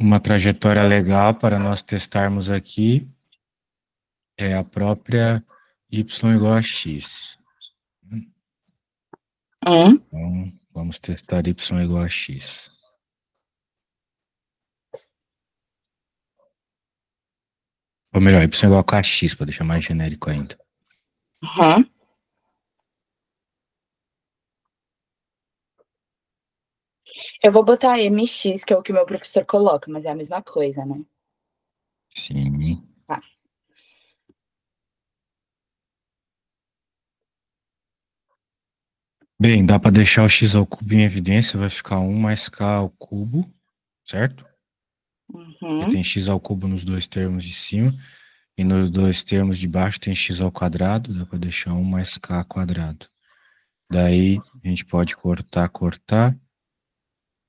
Uma trajetória legal para nós testarmos aqui é a própria y igual a x. Hum? Então, vamos testar y igual a x. Ou melhor, y igual a kx, para deixar mais genérico ainda. Uhum. Eu vou botar MX, que é o que o meu professor coloca, mas é a mesma coisa, né? Sim. Tá. Bem, dá para deixar o x ao cubo em evidência, vai ficar 1 mais k ao cubo, certo? Porque Uhum. tem x ao cubo nos dois termos de cima, e nos dois termos de baixo tem x ao quadrado, dá para deixar 1 mais k quadrado. Daí, a gente pode cortar,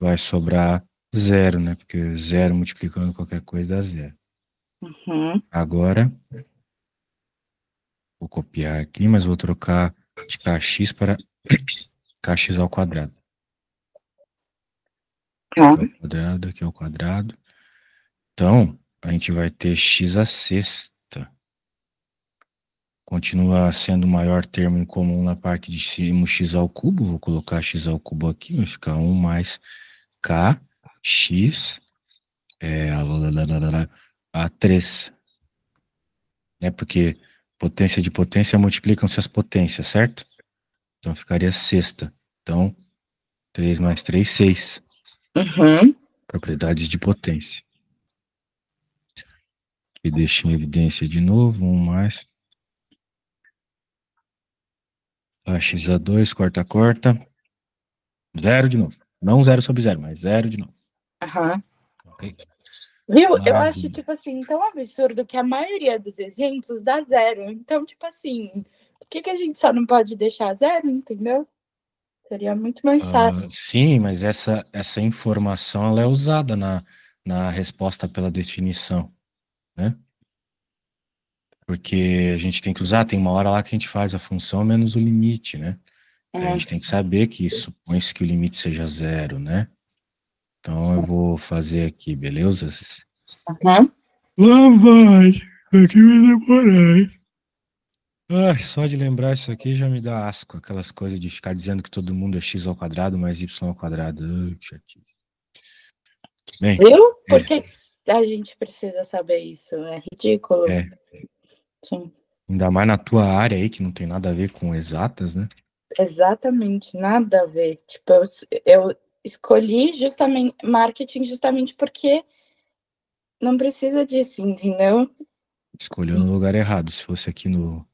vai sobrar zero, né? Porque zero multiplicando qualquer coisa dá zero. Uhum. Agora, vou copiar aqui, mas vou trocar de kx para kx ao quadrado. Tá. Aqui é o quadrado, aqui é o quadrado. Então, a gente vai ter x à sexta. Continua sendo o maior termo em comum na parte de cima, x ao cubo. Vou colocar x ao cubo aqui, vai ficar 1 mais kx a 3. Né? Porque potência de potência multiplicam-se as potências, certo? Então ficaria sexta. Então, 3 mais 3, 6. Uhum. Propriedades de potência. E deixo em evidência de novo, 1 mais. X a 2, corta. Zero de novo. Não zero sobre zero, mas zero de novo. Uhum. Ok? Viu? Eu acho, Maravilha. tipo assim, tão absurdo que a maioria dos exemplos dá zero. Então, tipo assim, por que a gente só não pode deixar zero, entendeu? Seria muito mais fácil. Sim, mas essa informação ela é usada na resposta pela definição, né? Porque a gente tem que usar, tem uma hora lá que a gente faz a função menos o limite, né? A Uhum. gente tem que saber que supõe-se que o limite seja zero, né? Então eu vou fazer aqui, beleza? Uhum. Lá vai! Aqui vai demorar, hein? Ai, só de lembrar isso aqui já me dá asco, aquelas coisas de ficar dizendo que todo mundo é x ao quadrado mais y ao quadrado. Ai, que chatice. Bem, Viu? Por é, que a gente precisa saber isso? É ridículo. é, Sim. ainda mais na tua área aí, que não tem nada a ver com exatas, né? Exatamente, nada a ver. Tipo, eu escolhi justamente marketing justamente porque não precisa disso, entendeu? Escolheu no lugar errado. Se fosse aqui no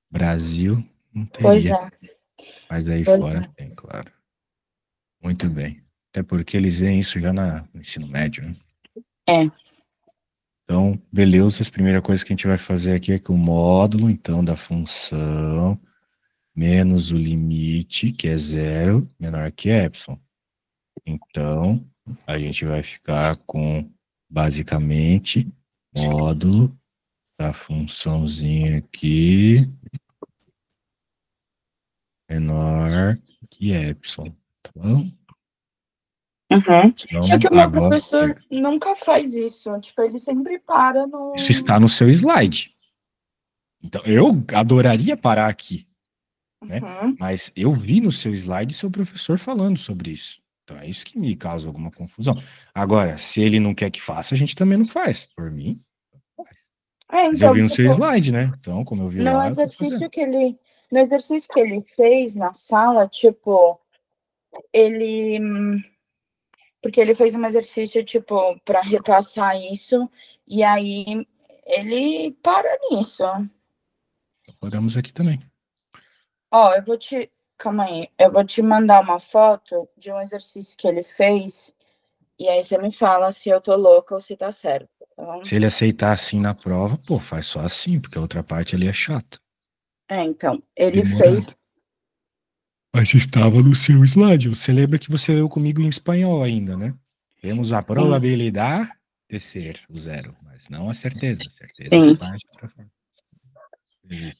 Brasil, não Pois teria. é, Mas aí pois fora é. tem, claro. Muito bem. Até porque eles veem isso já no ensino médio, né? É. Então, beleza, a primeira coisa que a gente vai fazer aqui é que o módulo, então, da função menos o limite, que é zero, menor que epsilon. Então, a gente vai ficar com, basicamente, módulo da funçãozinha aqui menor que epsilon, tá bom? Uhum. Só Então, que o meu agora, professor nunca faz isso. Tipo, ele sempre para isso no. está no seu slide. Então, eu adoraria parar aqui, né? Uhum. Mas eu vi no seu slide seu professor falando sobre isso. Então, é isso que me causa alguma confusão. Agora, se ele não quer que faça, a gente também não faz. Por mim, faz. É, Mas eu então, vi no seu tipo, slide, né? Então, como eu vi no lá, eu tô exercício fazendo. que ele. No exercício que ele fez na sala, tipo, ele. Porque ele fez um exercício, tipo, para repassar isso, e aí ele para nisso. Então, paramos aqui também. Ó, eu vou te. Calma aí. Eu vou te mandar uma foto de um exercício que ele fez, e aí você me fala se eu tô louca ou se tá certo. Tá bom? Se ele aceitar assim na prova, pô, faz só assim, porque a outra parte ali é chata. É, então, ele fez. Demorado. Mas estava no seu slide. Você lembra que você leu comigo em espanhol ainda, né? Temos a Sim, probabilidade de ser o zero, mas não a certeza. A certeza se sim. faz de outra forma. Beleza.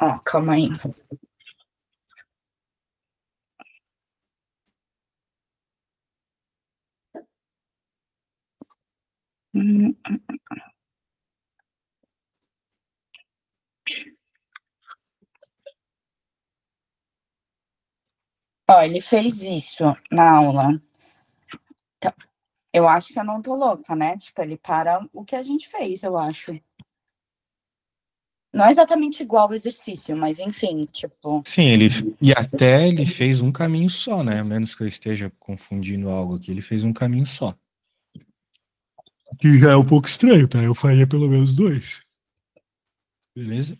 Ó, calma aí. Hum. Ó, ele fez isso na aula. Tá, eu acho que eu não tô louca, né? Tipo, ele para o que a gente fez, eu acho. Não é exatamente igual o exercício, mas enfim, tipo. Sim, e até ele fez um caminho só, né? A menos que eu esteja confundindo algo aqui, ele fez um caminho só. Que já é um pouco estranho, tá? Eu faria pelo menos dois. Beleza?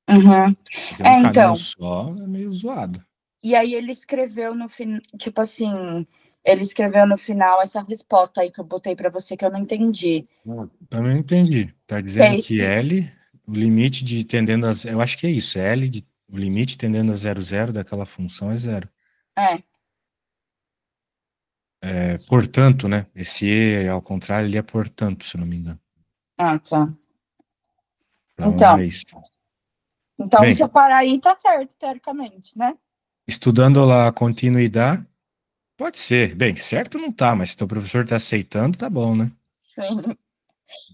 Uhum. Fazer um É, caminho então. só é meio zoado. E aí ele escreveu no final, tipo assim, ele escreveu no final essa resposta aí que eu botei pra você que eu não entendi. Também não entendi. Tá Que dizendo é que esse. L, o limite de tendendo a. Eu acho que é isso. O limite tendendo a zero zero daquela função é zero. É, É, portanto, né? Esse E ao contrário, ele é portanto, se eu não me engano. ah, tá. Então é Então, isso. então se Bem, eu parar aí, tá certo, teoricamente, né? estudando lá a continuidade, pode ser. Bem, certo não tá, mas se teu professor tá aceitando, tá bom, né? Sim,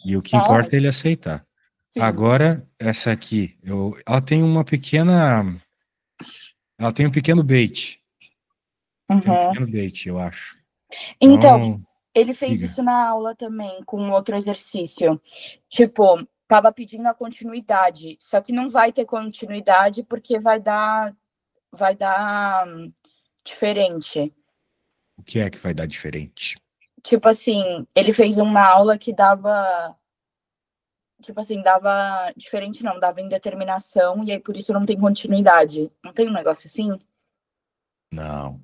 E o que tá importa é ele ótimo. aceitar. Sim. Agora, essa aqui, ela tem uma pequena. Ela tem um pequeno bait. Tem um Uhum. pequeno bait, eu acho. Então, Então, ele fez diga. isso na aula também, com outro exercício. Tipo, tava pedindo a continuidade, só que não vai ter continuidade porque vai dar diferente. O que é que vai dar diferente? Tipo assim, ele fez uma aula que dava, tipo assim, dava diferente não, dava indeterminação e aí por isso não tem continuidade. Não tem um negócio assim? Não.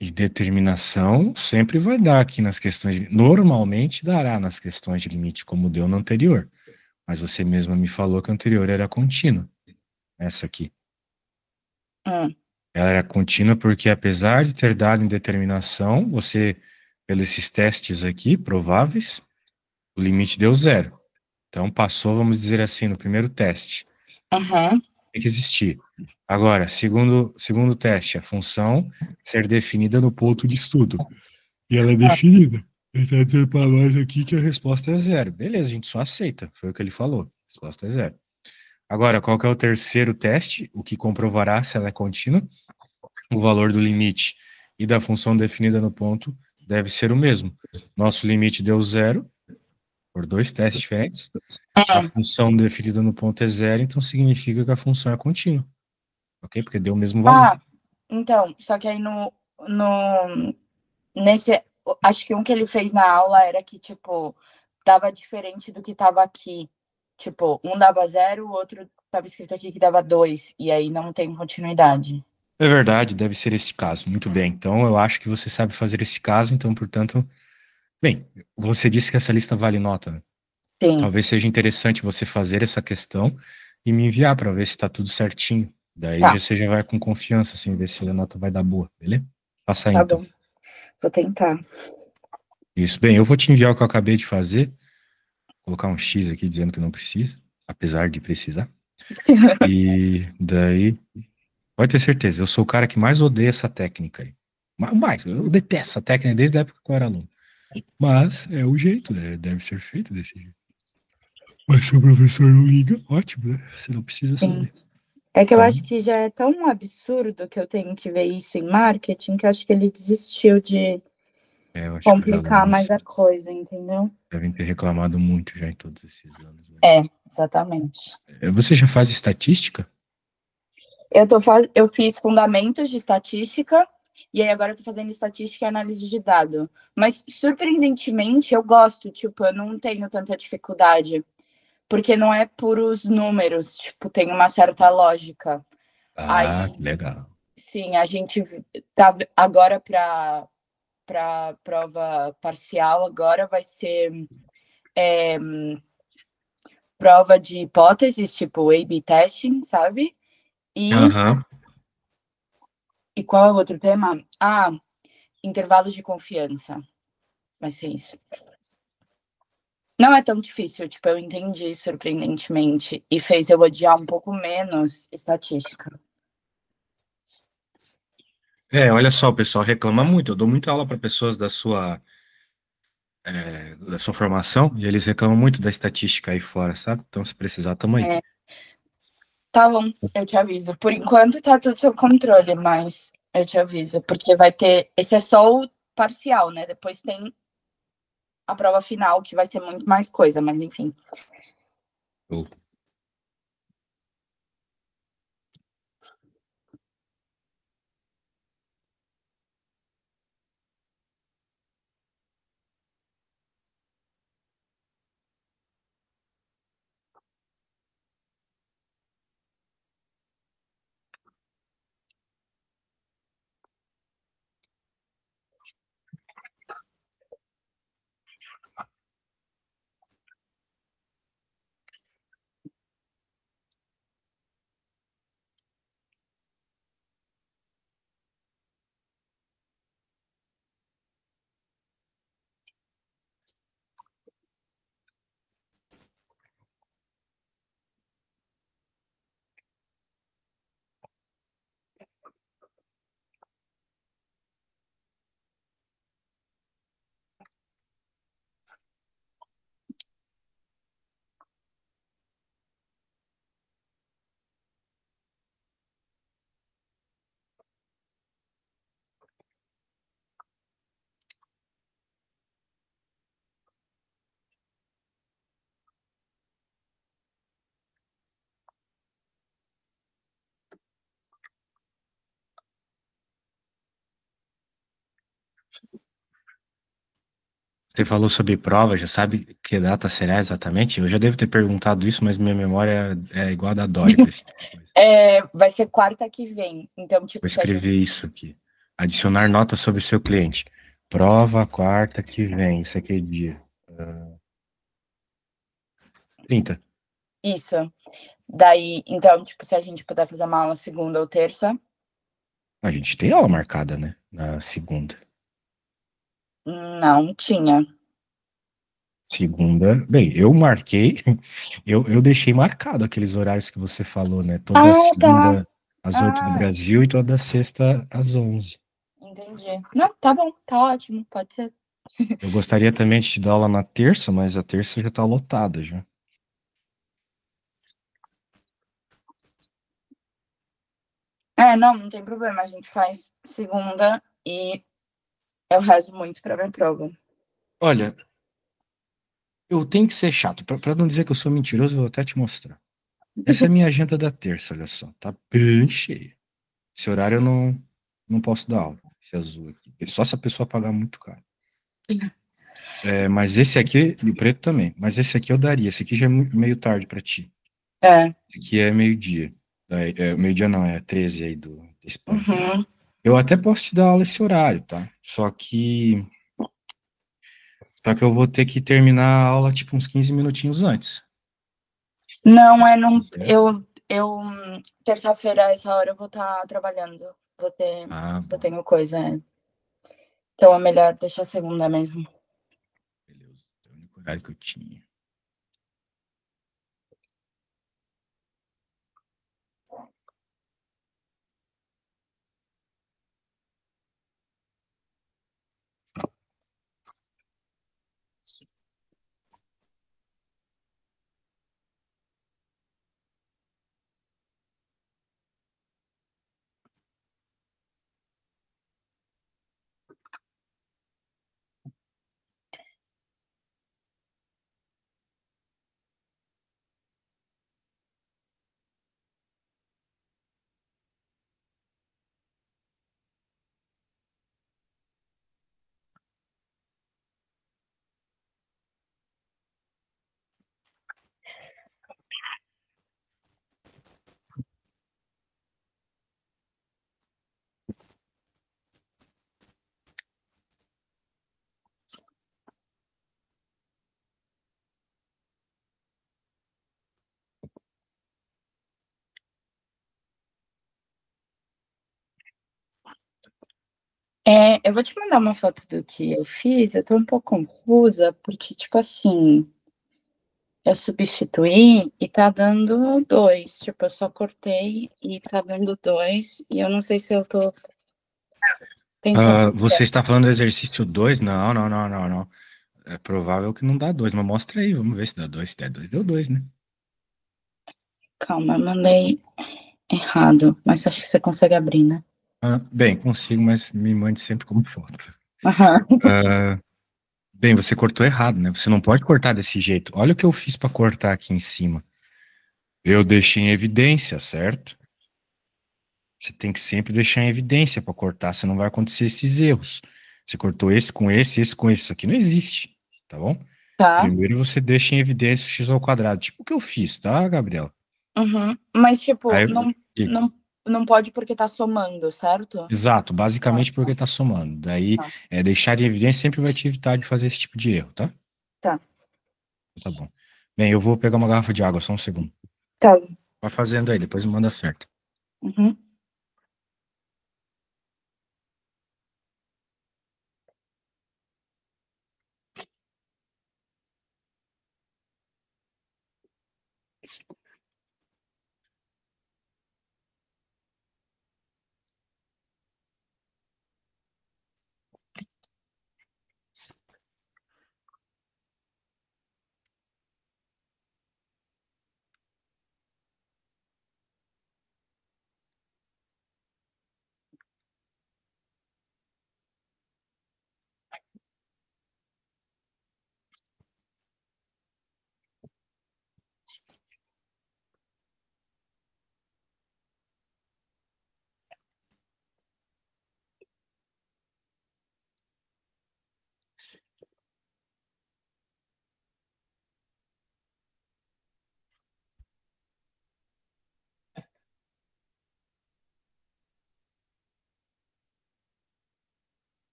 E determinação sempre vai dar aqui nas questões. Normalmente dará nas questões de limite, como deu no anterior. Mas você mesma me falou que a anterior era contínua. Essa aqui. Hum. Ela era contínua porque, apesar de ter dado indeterminação, você, pelos esses testes aqui, prováveis, o limite deu zero. Então, passou, vamos dizer assim, no primeiro teste. Uhum. Tem que existir. Agora, segundo teste, a função ser definida no ponto de estudo. E ela é definida. Ele está dizendo para nós aqui que a resposta é zero. Beleza, a gente só aceita. Foi o que ele falou. A resposta é zero. Agora, qual que é o terceiro teste? O que comprovará se ela é contínua? O valor do limite e da função definida no ponto deve ser o mesmo. Nosso limite deu zero, por dois testes diferentes. A Hum. função definida no ponto é zero, então significa que a função é contínua, ok? Porque deu o mesmo valor. Ah, então, só que aí no nesse, acho que um que ele fez na aula era que, tipo, dava diferente do que tava aqui. Tipo, um dava zero, o outro tava escrito aqui que dava dois, e aí não tem continuidade. É verdade, deve ser esse caso. Muito bem. Então, eu acho que você sabe fazer esse caso, então, portanto, bem, você disse que essa lista vale nota, né? Sim, Talvez seja interessante você fazer essa questão e me enviar para ver se está tudo certinho. Daí tá, já você já vai com confiança, assim, ver se a nota vai dar boa, beleza? Passa aí, tá então. bom. Vou tentar. Isso. Bem, eu vou te enviar o que eu acabei de fazer, colocar um X aqui dizendo que não precisa, apesar de precisar. E daí, pode ter certeza, eu sou o cara que mais odeia essa técnica aí. Mais, eu detesto essa técnica desde a época que eu era aluno. Mas é o jeito, né? Deve ser feito desse jeito. Mas se o professor não liga, ótimo, né? Você não precisa Sim. saber. É que eu Então, acho que já é tão absurdo que eu tenho que ver isso em marketing que eu acho que ele desistiu de eu acho que os complicar mais alunos a coisa, entendeu? devem ter reclamado muito já em todos esses anos, né? É, exatamente. Você já faz estatística? Eu fiz fundamentos de estatística e aí agora eu tô fazendo estatística e análise de dado. Mas surpreendentemente eu gosto, tipo, eu não tenho tanta dificuldade, porque não é puros números, tipo, tem uma certa lógica. Ah, Aí, que legal. sim, a gente tá agora para prova parcial agora vai ser prova de hipóteses, tipo A/B testing, sabe? E Aham. e qual é o outro tema? Ah, intervalos de confiança. Vai ser isso. Não é tão difícil, tipo, eu entendi surpreendentemente e fez eu odiar um pouco menos estatística. É, olha só, o pessoal reclama muito. Eu dou muita aula para pessoas da sua da sua formação e eles reclamam muito da estatística aí fora, sabe? Então, se precisar, tamo aí. É, tá bom, eu te aviso. Por enquanto tá tudo sob controle, mas eu te aviso, porque vai ter. Esse é só o parcial, né? Depois tem a prova final, que vai ser muito mais coisa, mas enfim. Show. Você falou sobre prova, já sabe que data será exatamente? Eu já devo ter perguntado isso, mas minha memória é igual a da Dori para esse tipo de coisa. Vai ser quarta que vem. Então, Vou tipo, se a gente. escrever isso aqui. Adicionar nota sobre seu cliente. Prova quarta que vem. Isso aqui é dia. 30. Isso. Daí, então, tipo, se a gente puder fazer uma aula segunda ou terça. A gente tem aula marcada, né? Na segunda. Não tinha. Segunda. Bem, eu marquei. Eu deixei marcado aqueles horários que você falou, né? Toda Ah, tá. segunda às 8 do Ah, Brasil e toda sexta às 11. entendi. Não, tá bom, tá ótimo, pode ser. Eu gostaria também de te dar aula na terça, mas a terça já tá lotada já. Não tem problema. A gente faz segunda e eu rezo muito pra minha prova. Olha, eu tenho que ser chato. Pra não dizer que eu sou mentiroso, eu vou até te mostrar. Essa é a minha agenda da terça, olha só. Tá bem cheia. Esse horário eu não posso dar aula. Esse azul aqui. Só se a pessoa pagar muito caro. Mas esse aqui, e o preto também. Mas esse aqui eu daria. Esse aqui já é meio tarde pra ti. É. Esse aqui é meio-dia. Meio-dia não, é 13 aí da Espanha. Uhum. Eu até posso te dar aula esse horário, tá? Só que eu vou ter que terminar a aula tipo uns 15 minutinhos antes. Não, Se não. quiser. Eu terça-feira, essa hora, eu vou estar trabalhando. Ah, Eu bom. tenho coisa. Então é melhor deixar segunda mesmo. Beleza. É o único horário que eu tinha. Eu vou te mandar uma foto do que eu fiz. Eu tô um pouco confusa, porque, tipo assim, eu substituí e tá dando dois. Tipo, eu só cortei e tá dando dois. E eu não sei se eu tô pensando. Você está falando do exercício 2? Não, não, não, não, não. É provável que não dá 2, mas mostra aí, vamos ver se dá 2. Se der 2, deu 2, né? Calma, eu mandei errado, mas acho que você consegue abrir, né? Ah, bem, consigo, mas me mande sempre como foto. Aham. Ah, bem, você cortou errado, né? Você não pode cortar desse jeito. Olha o que eu fiz para cortar aqui em cima. Eu deixei em evidência, certo? Você tem que sempre deixar em evidência para cortar, senão vai acontecer esses erros. Você cortou esse com esse com esse. Isso aqui não existe, tá bom? Tá. Primeiro você deixa em evidência o x ao quadrado, tipo o que eu fiz, tá, Gabriela? Uhum. Mas, tipo, Aí, diga. não pode porque tá somando, certo? Exato, Ah, basicamente porque tá. está somando. Daí, Tá. deixar em evidência sempre vai te evitar de fazer esse tipo de erro, tá? Tá. Tá bom. Bem, eu vou pegar uma garrafa de água, só um segundo. Tá. Vai fazendo aí, depois me manda certo. Uhum.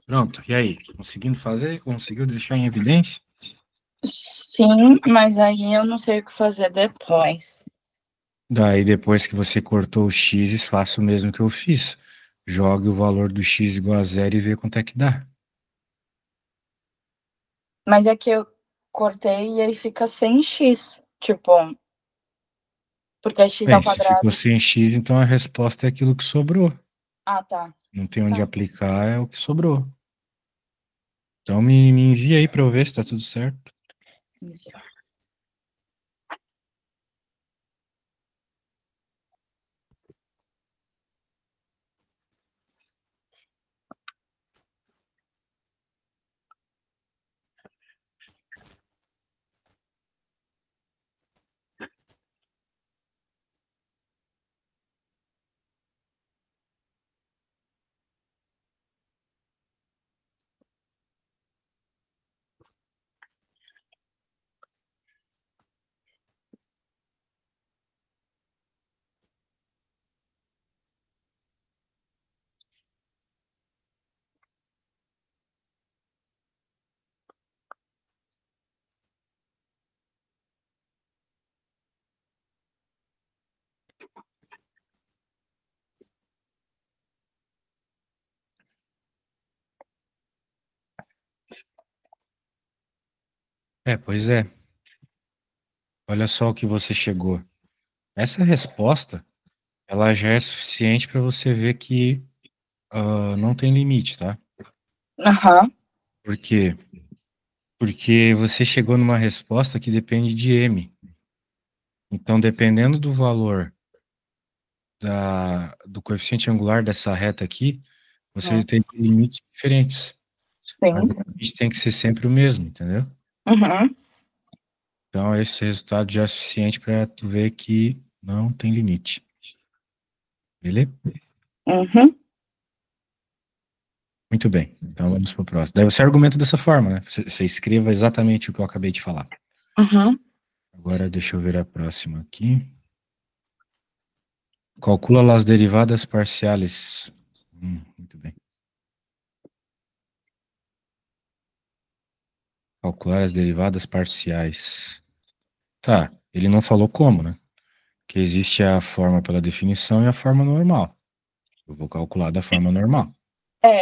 Pronto, e aí? Conseguindo fazer? Conseguiu deixar em evidência? Sim, mas aí eu não sei o que fazer depois. Daí, depois que você cortou os x, faça o mesmo que eu fiz. Jogue o valor do x igual a zero e vê quanto é que dá. Mas é que eu cortei e aí fica sem x. Tipo, porque é x Bem, ao se ficou quadrado. sem x, então a resposta é aquilo que sobrou. Ah, tá. Não tem onde Tá. aplicar, é o que sobrou. Então me envia aí para eu ver se tá tudo certo. Pois é. Olha só o que você chegou. Essa resposta, ela já é suficiente para você ver que não tem limite, tá? Aham, Por quê? Porque você chegou numa resposta que depende de m. Então, dependendo do valor do coeficiente angular dessa reta aqui, você uhum, tem limites diferentes. Mas o sim. limite tem que ser sempre o mesmo, entendeu? Uhum, Então, esse resultado já é suficiente para tu ver que não tem limite. Beleza? uhum, Muito bem. Então, vamos para o próximo. Daí você argumenta dessa forma, né? Você escreva exatamente o que eu acabei de falar. uhum, Agora, deixa eu ver a próxima aqui. Calcula las derivadas parciales. Muito bem. Calcular as derivadas parciais. Tá, ele não falou como, né? Que existe a forma pela definição e a forma normal. Eu vou calcular da forma normal.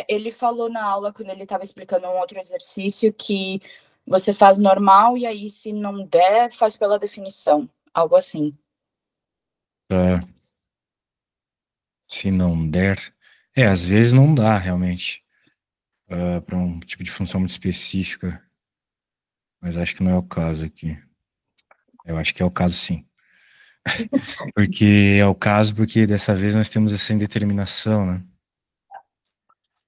ele falou na aula, quando ele estava explicando um outro exercício, que você faz normal e aí, se não der, faz pela definição. Algo assim. Tá, se não der. Às vezes não dá, realmente. Para um tipo de função muito específica. Mas acho que não é o caso aqui. Eu acho que é o caso, sim. Porque é o caso porque dessa vez nós temos essa indeterminação, né?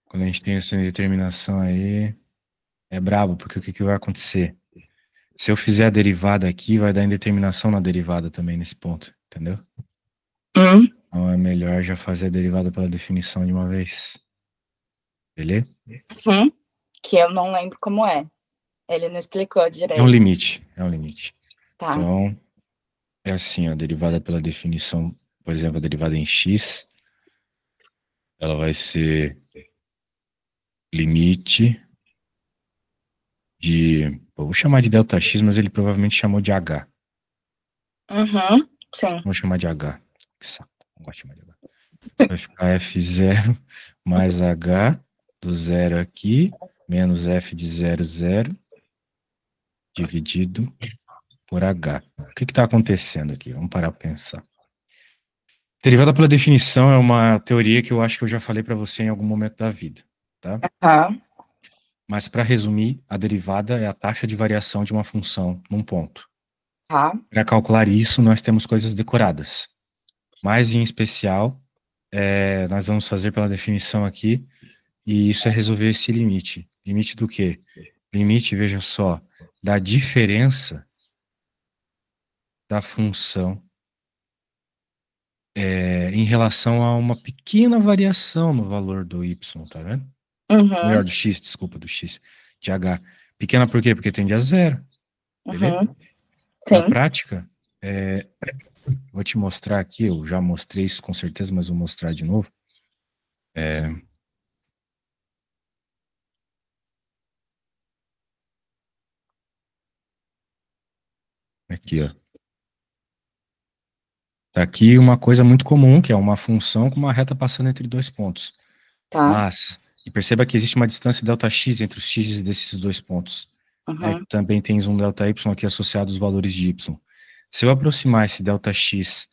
Quando a gente tem essa indeterminação aí, é brabo, porque o que que vai acontecer? Se eu fizer a derivada aqui, vai dar indeterminação na derivada também nesse ponto, entendeu? Hum, Então é melhor já fazer a derivada pela definição de uma vez. Beleza? uhum, que eu não lembro como é. Ele não explicou É um direito. limite, é um limite. Tá. Então, é assim, a derivada pela definição, por exemplo, a derivada em x, ela vai ser limite de, vou chamar de delta x, mas ele provavelmente chamou de h. Uhum, sim. Vou chamar de h. Que saco, não gosto de chamar de h. Vai ficar f0 mais h do zero aqui, menos f de zero, zero, dividido por h. O que está acontecendo aqui? Vamos parar para pensar. Derivada pela definição é uma teoria que eu acho que eu já falei para você em algum momento da vida, tá? Tá, Mas para resumir, a derivada é a taxa de variação de uma função num ponto. tá. Para calcular isso, nós temos coisas decoradas. Mas, em especial, nós vamos fazer pela definição aqui, e isso é resolver esse limite. Limite do quê? Limite, veja só, da diferença da função em relação a uma pequena variação no valor do y, tá vendo? Melhor, Uhum, do x, desculpa, do x, de h. Pequena por quê? Porque tende a zero, beleza? uhum, Na sim. prática, vou te mostrar aqui, eu já mostrei isso com certeza, mas vou mostrar de novo. Aqui, ó. Tá aqui uma coisa muito comum, que é uma função com uma reta passando entre dois pontos. Tá. Mas, e perceba que existe uma distância ΔX entre os x desses dois pontos. Aí Uhum, também tens um ΔY aqui associado aos valores de y. Se eu aproximar esse ΔX,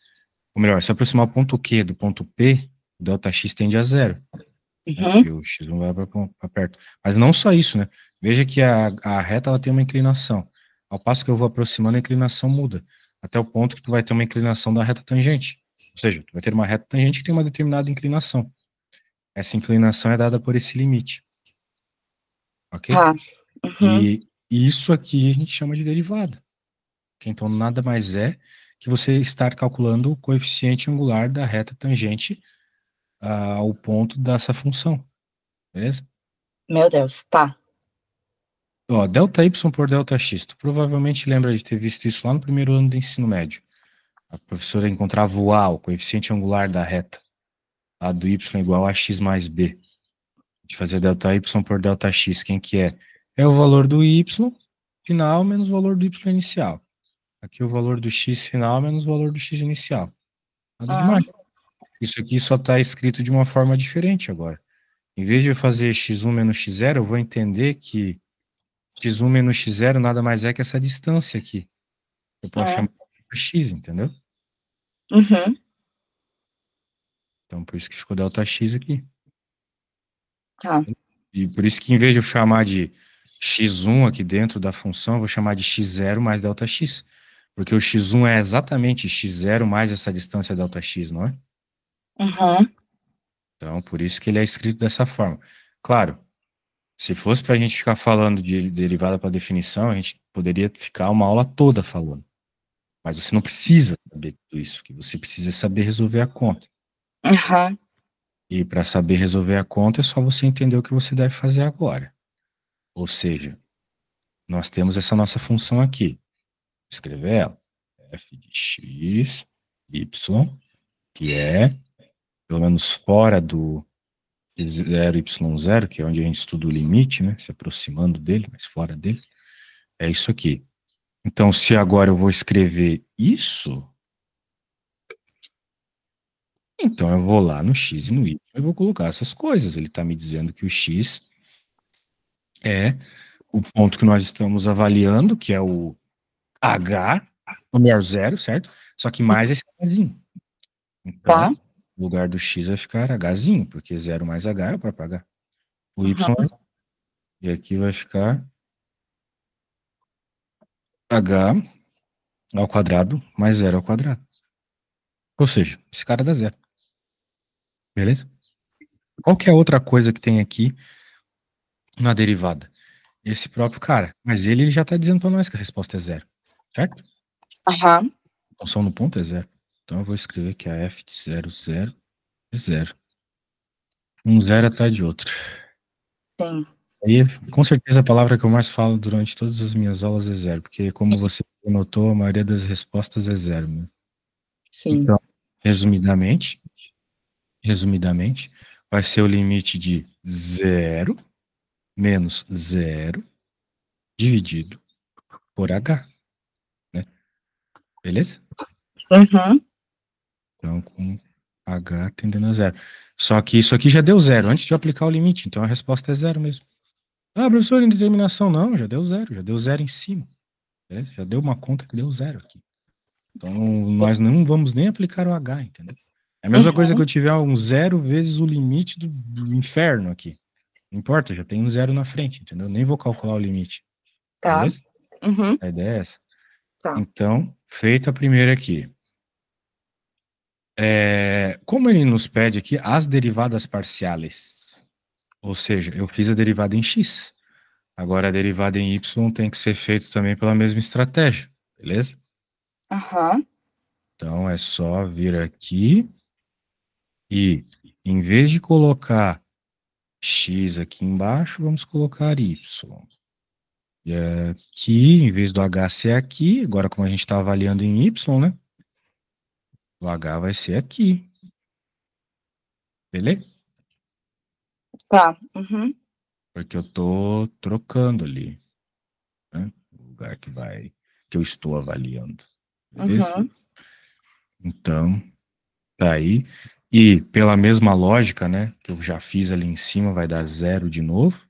ou melhor, se eu aproximar o ponto Q do ponto P, o ΔX tende a zero, né? uhum, Porque o x1 vai para perto. Mas não só isso, né? Veja que a reta ela tem uma inclinação. Ao passo que eu vou aproximando, a inclinação muda. Até o ponto que tu vai ter uma inclinação da reta tangente. Ou seja, tu vai ter uma reta tangente que tem uma determinada inclinação. Essa inclinação é dada por esse limite, ok? tá. Uhum, E isso aqui a gente chama de derivada. Que então nada mais é que você estar calculando o coeficiente angular da reta tangente ao ponto dessa função, beleza? meu Deus, tá. Ó, delta y por delta x. Tu provavelmente lembra de ter visto isso lá no primeiro ano do ensino médio. A professora encontrava o A, o coeficiente angular da reta, a do y igual a x mais b. De fazer delta y por delta x, quem que é? É o valor do y final menos o valor do y inicial. Aqui o valor do x final menos o valor do x inicial. Nada demais. Uhum, Isso aqui só está escrito de uma forma diferente agora. Em vez de eu fazer x1 menos x0, eu vou entender que x1 menos x0 nada mais é que essa distância aqui. Eu posso chamar de x, entendeu? Uhum. Então, por isso que ficou ΔX aqui. Tá. E por isso que em vez de eu chamar de x1 aqui dentro da função, eu vou chamar de x0 mais ΔX. Porque o x1 é exatamente x0 mais essa distância ΔX, não é? Uhum. Então, por isso que ele é escrito dessa forma. Claro, se fosse para a gente ficar falando de derivada para definição, a gente poderia ficar uma aula toda falando. Mas você não precisa saber tudo isso, que você precisa saber resolver a conta. Uhum. E para saber resolver a conta é só você entender o que você deve fazer agora. Ou seja, nós temos essa nossa função aqui. Escrever ela. F de x, y, que é, pelo menos fora do 0y0, que é onde a gente estuda o limite, né? Se aproximando dele, mas fora dele. É isso aqui. Então, se agora eu vou escrever isso, então eu vou lá no x e no y e vou colocar essas coisas. Ele está me dizendo que o x é o ponto que nós estamos avaliando, que é o h, o melhor zero, certo? Só que mais esse hzinho. Então, Tá. o lugar do x vai ficar hzinho, porque 0 mais h é o próprio h. O y, Uhum. e aqui vai ficar h ao quadrado mais 0 ao quadrado. Ou seja, esse cara dá zero. Beleza? Qual que é a outra coisa que tem aqui na derivada? Esse próprio cara. Mas ele já está dizendo para nós que a resposta é zero. Certo? Uhum. A função no ponto é zero. Então eu vou escrever que a f de 0, 0 é zero. Um zero atrás de outro. Sim. Aí, com certeza, a palavra que eu mais falo durante todas as minhas aulas é zero, porque, como você notou, a maioria das respostas é zero, né? Sim. Então, resumidamente, vai ser o limite de zero menos zero dividido por h, né? Beleza? Uhum. Então, com h tendendo a zero. Só que isso aqui já deu zero antes de eu aplicar o limite, então a resposta é zero mesmo. Ah, professor, indeterminação, não, já deu zero em cima. Beleza? Já deu uma conta que deu zero aqui. Então, nós não vamos nem aplicar o H, entendeu? É a mesma coisa que Uhum. eu tiver um zero vezes o limite do inferno aqui. Não importa, já tem um zero na frente, entendeu? Nem vou calcular o limite. Tá. Beleza? Uhum. A ideia é essa. Tá. Então, feita a primeira aqui. Como ele nos pede aqui as derivadas parciais, ou seja, eu fiz a derivada em x. Agora a derivada em y tem que ser feita também pela mesma estratégia, beleza? Uhum. Então é só vir aqui e, em vez de colocar x aqui embaixo, vamos colocar y. E aqui, em vez do h ser aqui, agora como a gente está avaliando em y, né? O h vai ser aqui. Beleza? Tá. Uhum. Porque eu tô trocando ali, né? O lugar que eu estou avaliando. Beleza? Uhum. Então, tá aí. E pela mesma lógica, né? Que eu já fiz ali em cima, vai dar zero de novo.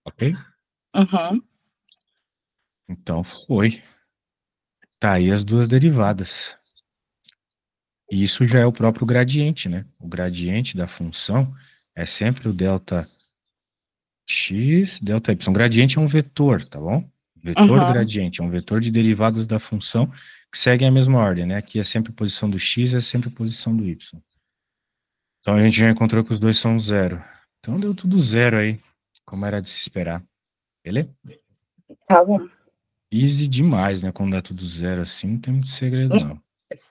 Ok? Uhum. Então foi. Tá aí as duas derivadas. E isso já é o próprio gradiente, né? O gradiente da função é sempre o delta x, delta y. Gradiente é um vetor, tá bom? Vetor Uhum. gradiente é um vetor de derivadas da função que seguem a mesma ordem, né? Aqui é sempre a posição do x, é sempre a posição do y. Então a gente já encontrou que os dois são zero. Então deu tudo zero aí, como era de se esperar. Beleza? Tá bom. Easy demais, né? Quando dá tudo zero assim, não tem muito segredo, não.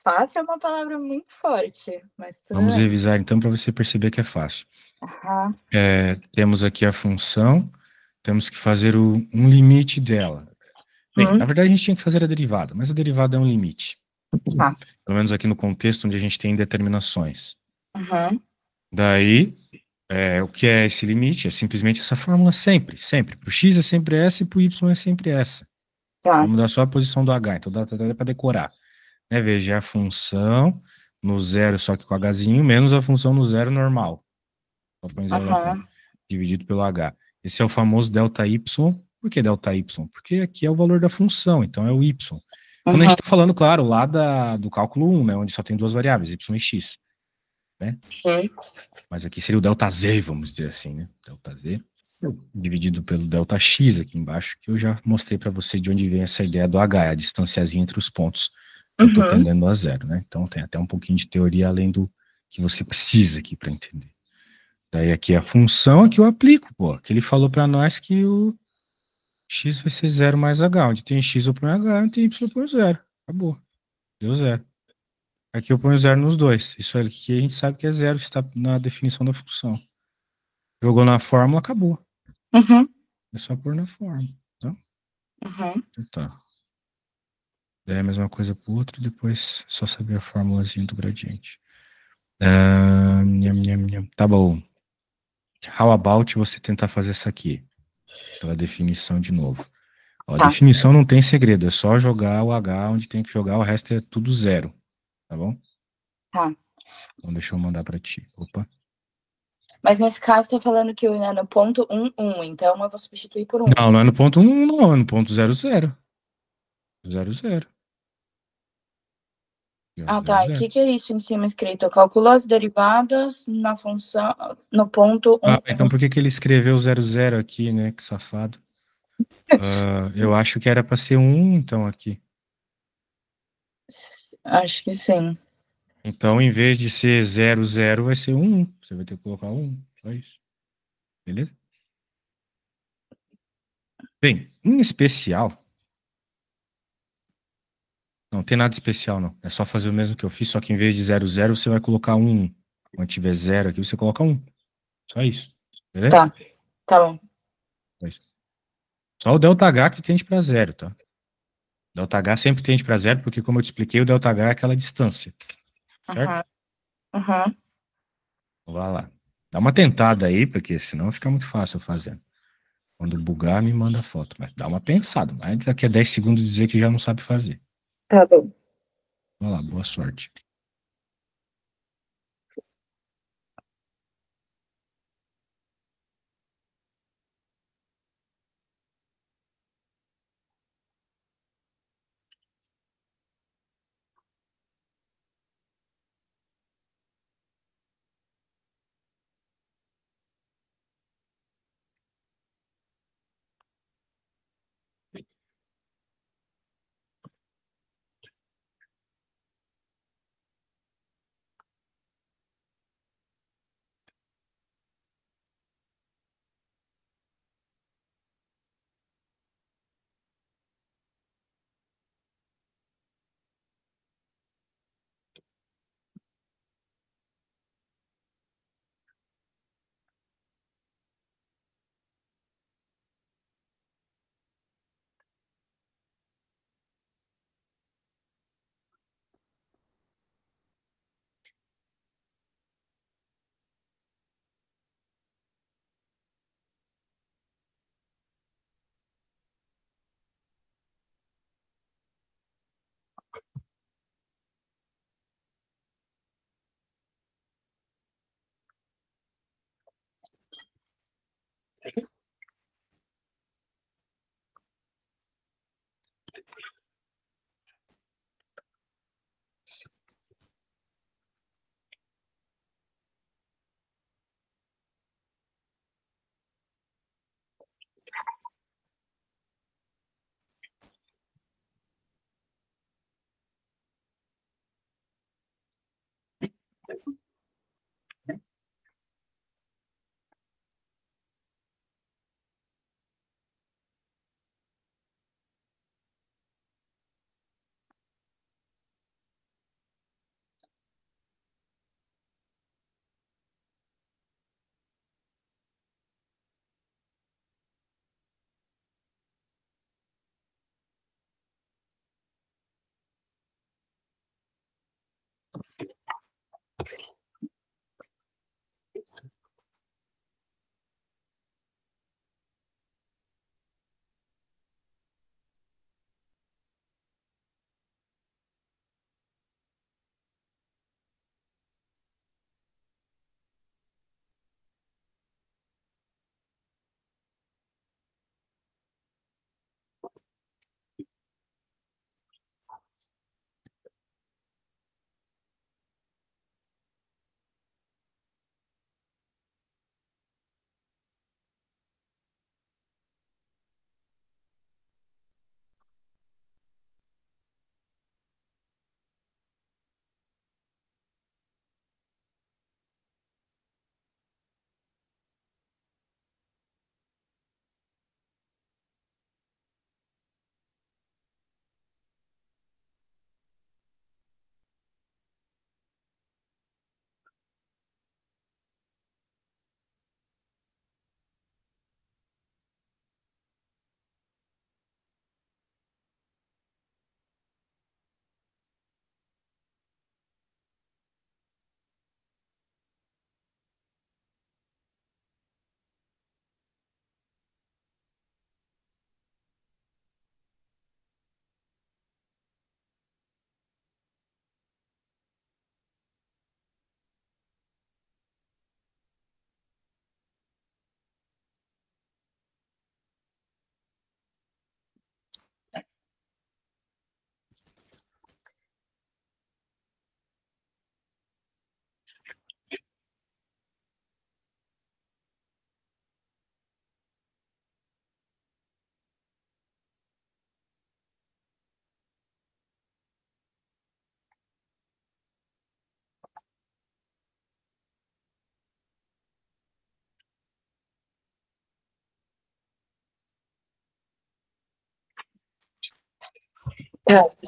Fácil é uma palavra muito forte, mas tudo Vamos bem. revisar então para você perceber que é fácil. Uhum. Temos aqui a função, temos que fazer um limite dela. Bem, na verdade a gente tinha que fazer a derivada, mas a derivada é um limite. Tá. Pelo menos aqui no contexto onde a gente tem determinações. Uhum. Daí, o que é esse limite? É simplesmente essa fórmula sempre, sempre. Para o x é sempre essa e para o y é sempre essa. Tá. Vamos mudar só a posição do h, então dá para decorar. Veja, é a função no zero, só que com hzinho, menos a função no zero normal. Só põe zero lá dentro. Uhum. Dividido pelo h. Esse é o famoso delta y Por que delta y? Porque aqui é o valor da função, então é o y. Quando a gente Uhum. está falando, claro, lá do cálculo 1, né, onde só tem duas variáveis, y e x, né? Sim. Mas aqui seria o delta z, vamos dizer assim, né? Delta z dividido pelo delta x aqui embaixo, que eu já mostrei para você de onde vem essa ideia do h, é a distanciazinha entre os pontos que eu estou Uhum. tendendo a zero, né? Então tem até um pouquinho de teoria além do que você precisa aqui para entender. Daí aqui a função é que eu aplico, pô, que ele falou para nós que o x vai ser zero mais h, onde tem x eu ponho h, onde tem y eu ponho zero. Acabou, deu zero. Aqui eu ponho zero nos dois. Isso aqui a gente sabe que é zero, está na definição da função. Jogou na fórmula, acabou. Uhum. É só pôr na fórmula. Tá? Uhum. Então tá. Daí é a mesma coisa pro outro, depois é só saber a formulazinha do gradiente. Nham, nham, nham. Tá bom. How about você tentar fazer essa aqui? Pela definição de novo. Ó, a Tá, definição não tem segredo, é só jogar o H onde tem que jogar, o resto é tudo zero. Tá bom? tá. Então deixa eu mandar pra ti. Opa. Mas nesse caso tá falando que é no ponto 1, 1, então eu vou substituir por 1. Não, não é no ponto 1, não, é no ponto 0, 0. 0, 0. Ah, 0, tá. E o 0. que é isso em cima escrito? Calcula as derivadas na função, no ponto 1, Ah, então por que que ele escreveu 0, 0 aqui, né? Que safado. Eu acho que era pra ser 1, então, aqui. acho que sim. Então, em vez de ser 0, 0, vai ser 1. Você vai ter que colocar 1. Só isso. Beleza? Bem, em especial, não tem nada especial, não. É só fazer o mesmo que eu fiz, só que em vez de 0, 0, você vai colocar 1. Quando tiver 0 aqui, você coloca 1. Só isso. Beleza? Tá, tá bom. Só isso. Só o ΔH que tende para 0, tá? ΔH sempre tende para 0, porque, como eu te expliquei, o ΔH é aquela distância. Certo? Uhum, uhum. Então, vai lá. Dá uma tentada aí, porque senão fica muito fácil fazendo. Quando bugar, me manda foto. Mas dá uma pensada. Mas daqui a 10 segundos dizer que já não sabe fazer. Tá bom. Vai lá, boa sorte.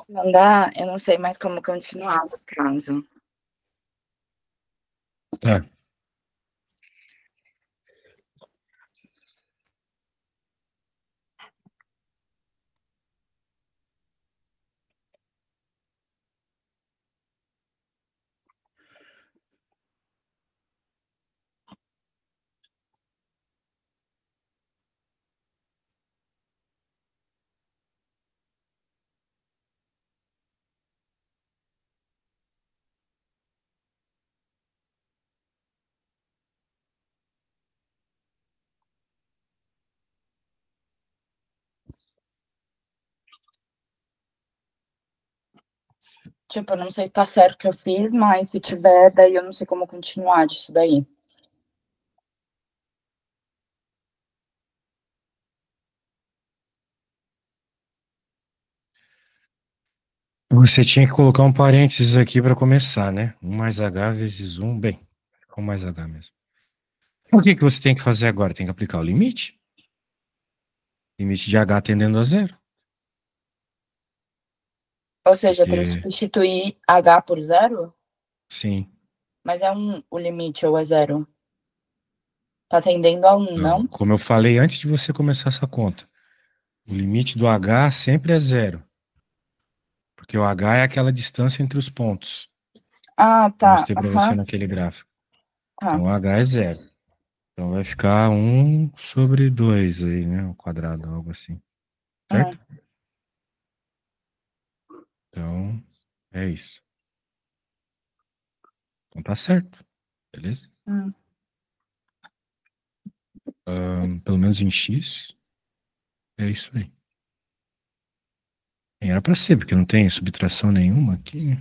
Mandar, eu não sei mais como continuar o caso. Tá. Tipo, eu não sei se tá certo o que eu fiz, mas se tiver, daí eu não sei como continuar disso daí. Você tinha que colocar um parênteses aqui para começar, né? 1 mais H vezes 1, bem, fica 1 mais H mesmo. O que que você tem que fazer agora? Tem que aplicar o limite. Limite de H tendendo a zero. Ou seja, eu tenho que Porque, substituir H por zero? sim, Mas é um o limite ou é zero? Tá tendendo a um, não, não? como eu falei antes de você começar essa conta, o limite do H sempre é zero. Porque o H é aquela distância entre os pontos Ah, que eu tá. mostrei para você Aham. naquele gráfico. Tá. Então o H é zero. Então vai ficar 1/2 aí, né? O quadrado, algo assim. Certo? Hum, Então, é isso. Então tá certo. Beleza? hum. Pelo menos em X, é isso aí. Era pra ser, porque não tem subtração nenhuma aqui.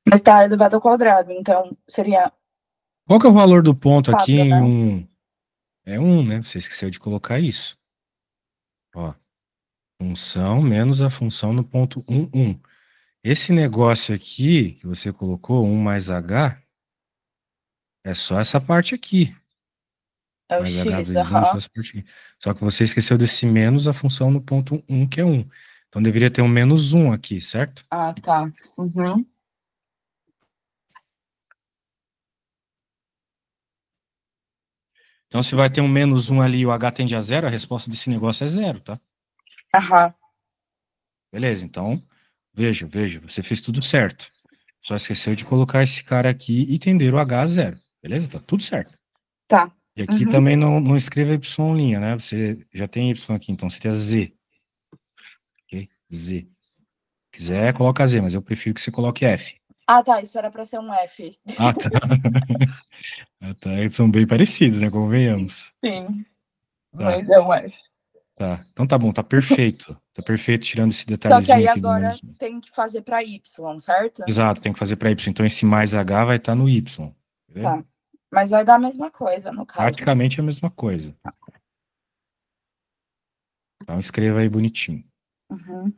Mas tá elevado ao quadrado, então seria Qual que é o valor do ponto aqui 4, em né? 1? É 1, né? Você esqueceu de colocar isso. Ó, função menos a função no ponto 1, 1. Esse negócio aqui que você colocou, 1 mais H, é só essa parte aqui. É o Mais H X, vezes 1, só aham. essa parte aqui. Só que você esqueceu desse menos a função no ponto 1, que é 1. Então deveria ter um menos 1 aqui, certo? Ah, tá. Uhum. Então se vai ter um menos 1 ali e o H tende a zero, a resposta desse negócio é zero, tá? Aham. Beleza, então, veja, você fez tudo certo. Só esqueceu de colocar esse cara aqui e tender o H a zero. Beleza? Tá tudo certo. Tá. E aqui Uhum. também não escreva Y', né? Você já tem Y aqui, então seria Z. Ok? Z. Quiser, coloca Z, mas eu prefiro que você coloque F. Ah, tá. Isso era pra ser um F. Ah, tá. Ah, tá. Eles são bem parecidos, né? Convenhamos. Sim, Tá, mas é um F. tá. Então tá bom, tá perfeito. Tá perfeito, tirando esse Só que detalhezinho aí aqui do agora menos. tem que fazer pra Y, certo? Exato, tem que fazer para Y. Então esse mais H vai estar no Y. Entendeu? Tá. Mas vai dar a mesma coisa, no caso. Praticamente a mesma coisa. Então escreva aí bonitinho. Uhum.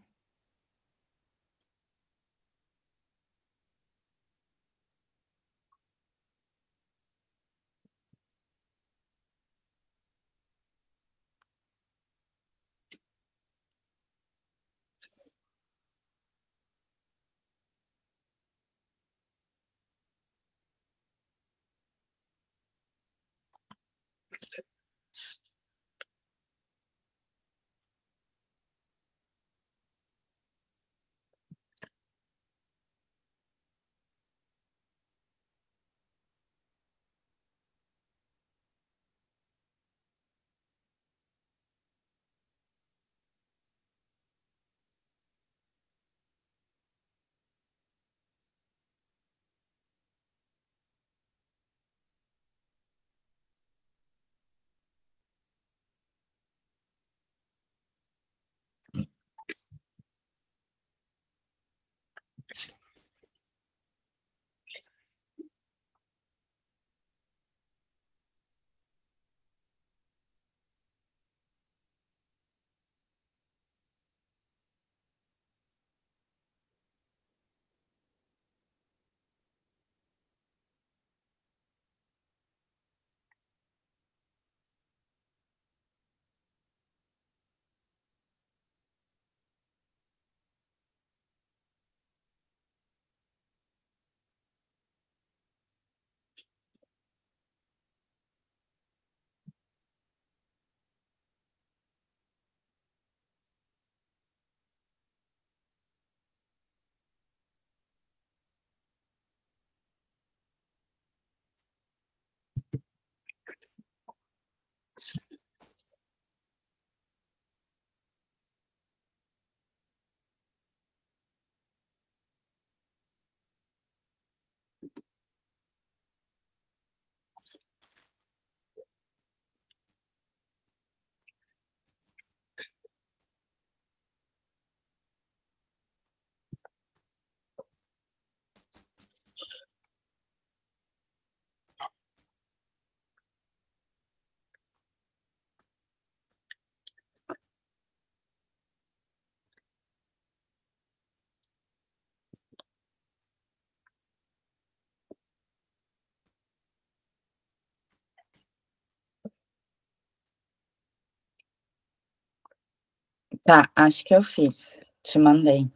Tá, acho que eu fiz. Te mandei.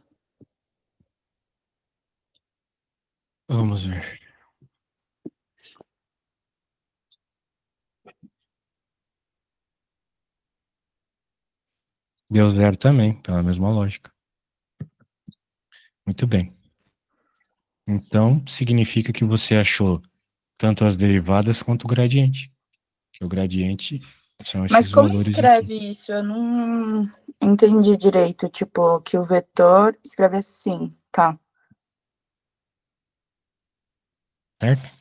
Vamos ver. Deu zero também, pela mesma lógica. Muito bem. Então, significa que você achou tanto as derivadas quanto o gradiente. O gradiente são Mas esses como valores aqui. escreve isso? Eu não entendi direito. Tipo, que o vetor escreve assim. Tá. Certo?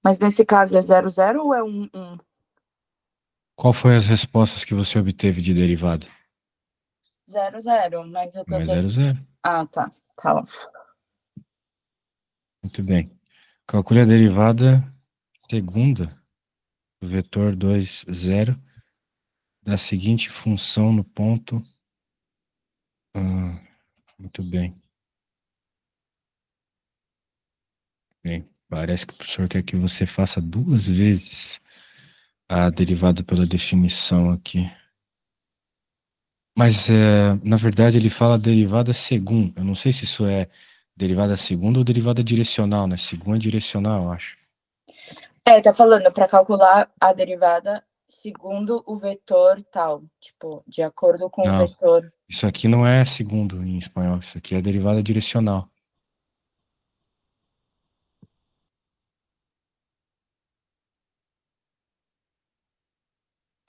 Mas nesse caso é 0, 0 ou é 1, 1? Qual foi as respostas que você obteve de derivada? 0, 0. Mas eu tô... Mais zero, zero. Ah, tá. Tá bom. Muito bem. Calcule a derivada segunda do vetor 2, 0 da seguinte função no ponto. Muito bem. Bem, parece que o professor quer que você faça duas vezes a derivada pela definição aqui. Mas, na verdade, ele fala derivada segunda. Eu não sei se isso é derivada segunda ou derivada direcional, né? Segunda direcional, eu acho. É, tá falando para calcular a derivada segundo o vetor tal. Tipo, de acordo com o Não, vetor. isso aqui não é segundo em espanhol. Isso aqui é derivada direcional.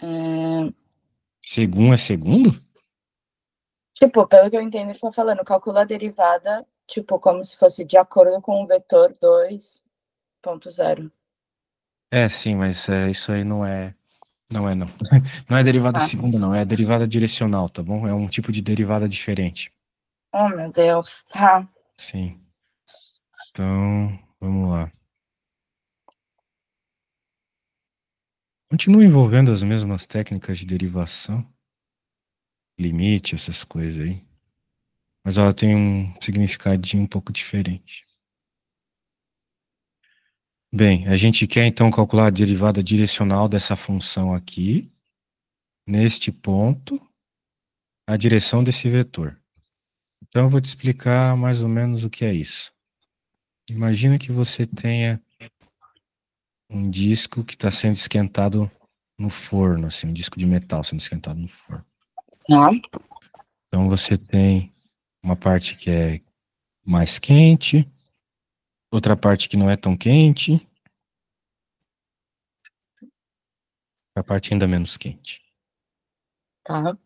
É... Segundo é segundo? Tipo, pelo que eu entendo, ele tá falando, calcula a derivada, tipo, como se fosse de acordo com o vetor 2.0. É, sim, mas isso aí não é. Não é, não. Não é derivada Ah. segunda, não. É derivada direcional, tá bom? É um tipo de derivada diferente. Oh, meu Deus. Tá. Sim. Então, vamos lá. Continua envolvendo as mesmas técnicas de derivação, limite, essas coisas aí. Mas ela tem um significadinho um pouco diferente. Bem, a gente quer então calcular a derivada direcional dessa função aqui, neste ponto, a direção desse vetor. Então eu vou te explicar mais ou menos o que é isso. Imagina que você tenha um disco que está sendo esquentado no forno, assim, um disco de metal sendo esquentado no forno. Tá. Então você tem uma parte que é mais quente, outra parte que não é tão quente, a parte ainda menos quente. Tá.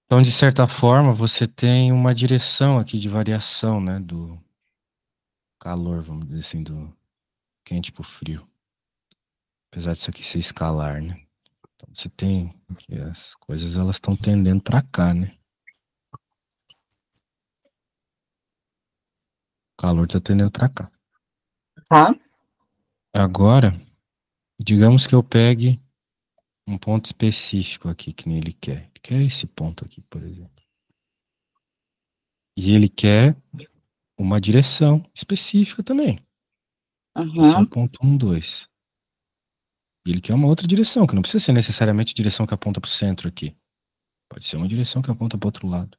Então, de certa forma, você tem uma direção aqui de variação, né, do calor, vamos dizer assim, do quente para o frio. Apesar disso aqui ser escalar, né? Então, você tem que as coisas elas estão tendendo para cá, né? O calor está tendendo para cá. Tá. Agora, digamos que eu pegue um ponto específico aqui que nem ele quer. Ele quer esse ponto aqui, por exemplo. E ele quer uma direção específica também. Esse é o Uhum. ponto 1, 2. E ele quer uma outra direção, que não precisa ser necessariamente a direção que aponta para o centro aqui. Pode ser uma direção que aponta para o outro lado.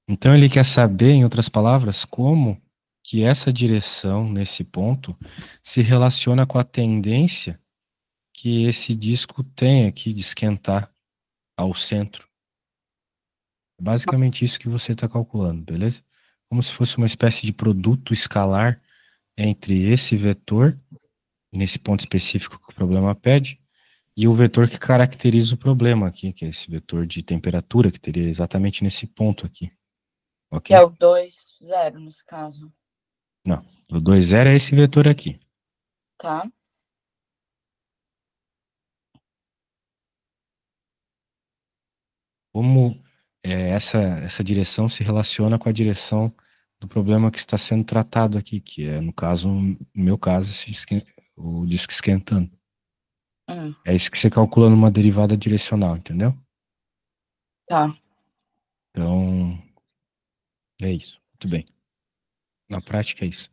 Então ele quer saber, em outras palavras, como que essa direção nesse ponto se relaciona com a tendência que esse disco tem aqui de esquentar ao centro. É basicamente isso que você está calculando, beleza? como se fosse uma espécie de produto escalar entre esse vetor, nesse ponto específico que o problema pede, e o vetor que caracteriza o problema aqui, que é esse vetor de temperatura, que teria exatamente nesse ponto aqui. Que é Ok? o 2, 0, nesse caso. Não, o 2, 0 é esse vetor aqui. Tá? Como essa direção se relaciona com a direção do problema que está sendo tratado aqui, que é, no caso, no meu caso, o disco esquentando. Hum, É isso que você calcula numa derivada direcional, entendeu? tá. Então, é isso. Muito bem. Na prática é isso.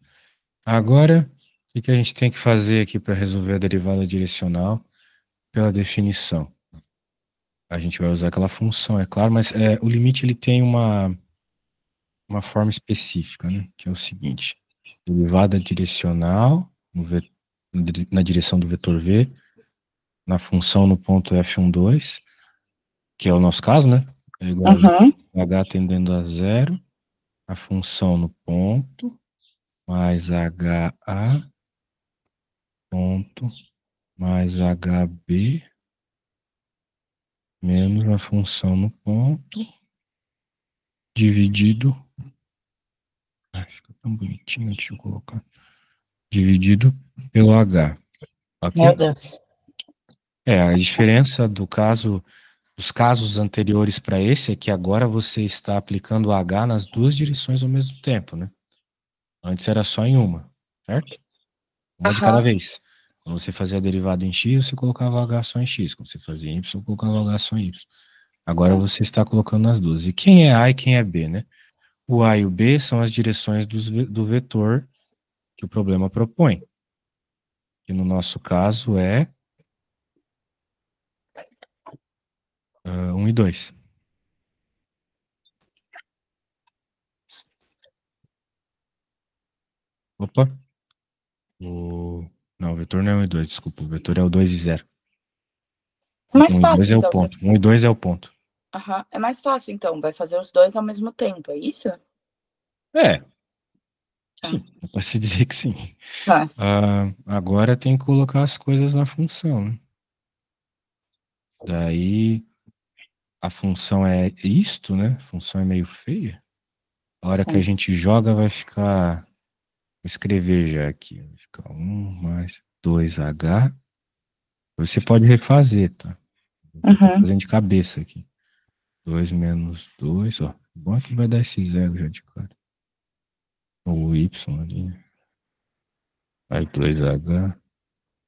Agora, o que a gente tem que fazer aqui para resolver a derivada direcional pela definição? A gente vai usar aquela função, é claro, mas o limite ele tem uma forma específica, né? Que é o seguinte: derivada direcional na direção do vetor v, na função no ponto f12, que é o nosso caso, né? É igual Uhum. a h tendendo a zero, a função no ponto, mais ha ponto, mais hb, menos a função no ponto, dividido. Ai, fica tão bonitinho, deixa eu colocar. Dividido pelo h. Meu Ok? Deus. A diferença dos casos anteriores para esse é que agora você está aplicando o h nas duas direções ao mesmo tempo, né? Antes era só em uma, certo? Uma de cada Aham. vez. Quando você fazia a derivada em x, você colocava o h só em x. Quando você fazia em y, colocava o h só em y. Agora Tá. você está colocando nas duas. E quem é A e quem é B, né? O A e o B são as direções do vetor que o problema propõe. Que no nosso caso é 1 e 2. Opa. Não, o vetor não é 1 e 2, desculpa. O vetor é o 2 e 0. É mais 1 e 2 fácil, é o então. ponto. 1 e 2 é o ponto. Aham. É mais fácil, então. Vai fazer os dois ao mesmo tempo, é isso? É, Tá. sim. Pode se dizer que sim. Tá. Agora tem que colocar as coisas na função, né? Daí a função é isto, né? A função é meio feia. A hora que a Sim. gente joga vai ficar. Vou escrever já aqui. Vai ficar 1 mais 2h. Você pode refazer, tá? Eu tô Uhum. fazendo de cabeça aqui. 2 menos 2, ó. Bom que vai dar esse zero já de cara. O y ali. Aí 2h,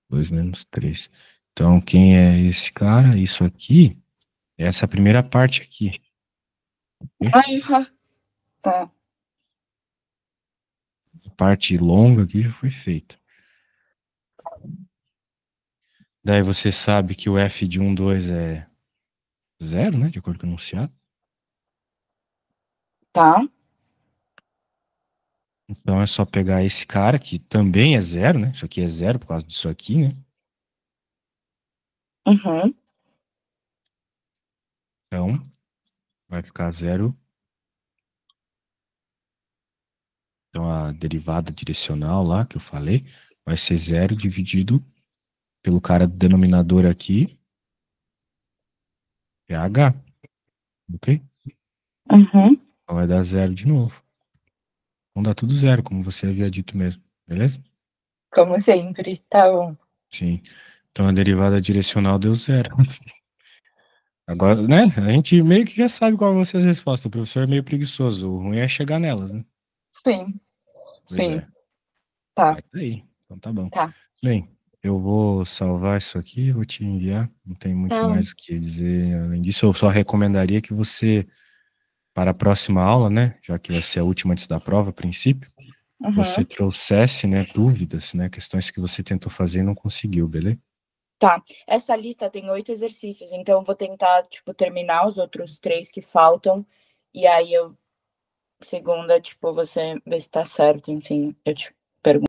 2 menos 3. Então, quem é esse cara? Isso aqui é essa primeira parte aqui. Ok? Aham. Tá. A parte longa aqui já foi feita. Daí você sabe que o f de 1, 2 é zero, né? De acordo com o enunciado. Tá. Então é só pegar esse cara, que também é zero, né? Isso aqui é zero por causa disso aqui, né? Uhum. Então vai ficar zero. Então a derivada direcional lá que eu falei vai ser zero dividido pelo cara do denominador aqui, que é h. Ok? Uhum. Então vai dar zero de novo. Então dá tudo zero, como você havia dito mesmo. Beleza? Como sempre. Tá bom. Sim. Então a derivada direcional deu zero. Agora, né? A gente meio que já sabe qual vai ser a resposta. O professor é meio preguiçoso. O ruim é chegar nelas, né? Sim. Pois Sim. é. Tá. Mas tá aí. Então tá bom. Tá. Bem, eu vou salvar isso aqui, vou te enviar. Não tem muito Tá. mais o que dizer além disso. Eu só recomendaria que você, para a próxima aula, né? Já que vai ser a última antes da prova, a princípio, você Uhum. trouxesse, né, dúvidas, né? Questões que você tentou fazer e não conseguiu, beleza? Tá. Essa lista tem 8 exercícios, então eu vou tentar, tipo, terminar os outros 3 que faltam. E aí segunda, tipo, você vê se tá certo, enfim, eu te pergunto.